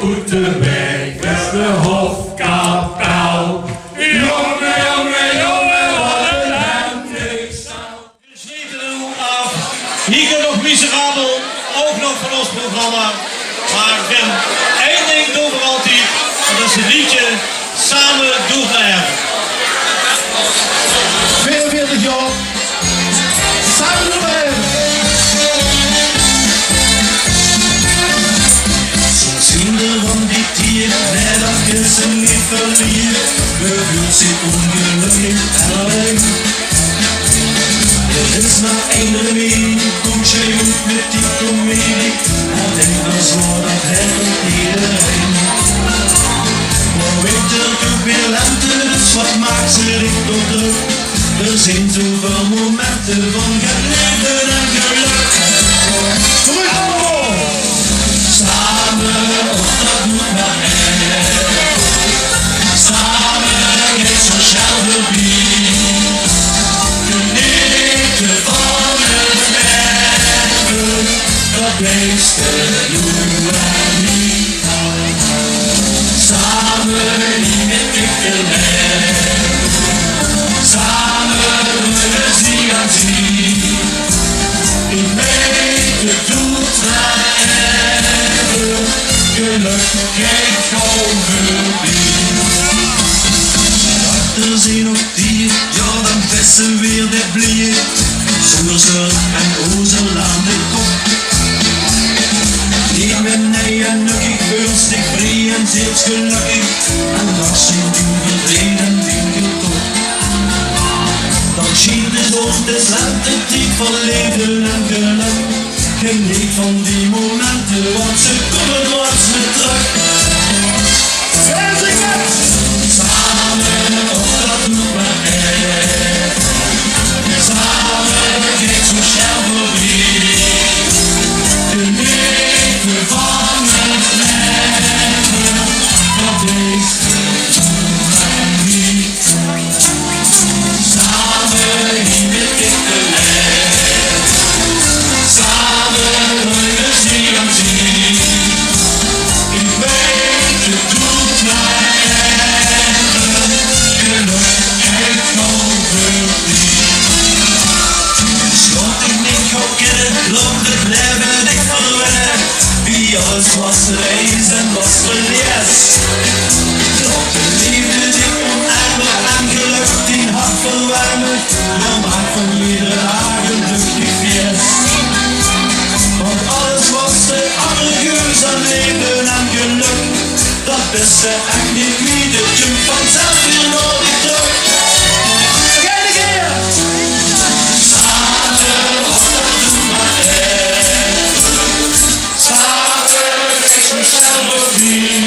Oeterbeek is de hofkapel. Jongen, jongen, jongen, wat een hemdingstel. Gesneden af. Hier nog miserabel, ook nog van ons programma. Maar ik ben één ding doen voor altijd. En dat is het liedje Samen Door Blijven. 42 jaar. Samen Door Blijven. Zo'n zinder van die tier, net als je ze niet verliert, gevoelt zich ongelukkig en alleen. Er is maar één remedie, komt je goed met die komedie, en denk dan zo dat helpt iedereen. Maar winter doet weer lente, dus wat maakt ze niet op druk? Er zijn zoveel momenten van geleefd en geluk. Kom maar allemaal! Samen, of dat moet maar echt. Samen geht zo snel voorbij. Genieten van het leven, dat meeste doen wij niet. Samen niet met dikke lijf. Samen we zien aan zien. Ik weet het doet mij even. Geluk geeft gewoon voorbij. Er zijn ook die, ja dan bessen weer de blije. Zonder zorg en ozel aan de kop. Die ben hij en nukkig, gunstig, vrij en zelfs gelukkig. En dat zijn die verleden winkelt op. Dan schiet de zon des lente diep van leven en geluk. Geniet van die momenten, want ze komen dwars met terug. Samen, of dat doet maar echt. Samen gaat zo snel voorbij. Genieten van het leven, dat is het niet. Samen hier met dikke lijf. Samen we zien aan zien. Ik weet het doet mij even. Geluk heeft gewoon voorbij. Schat ik niet gauw kennen, laat het blijven dicht verwennen. Wie alles was reis en was verlies. Laat de liefde dik oneindig en geluk die hart verwarmen. Dan maakt van iedere dag een luchtig feest. Want alles was de allergeus aan leven en geluk. Dat beste echt niet wie, de jump vanzelf weer nooit terug. Vergeet een keer! Samen, of dat doet maar echt. Samen, ik zo snel voorbij.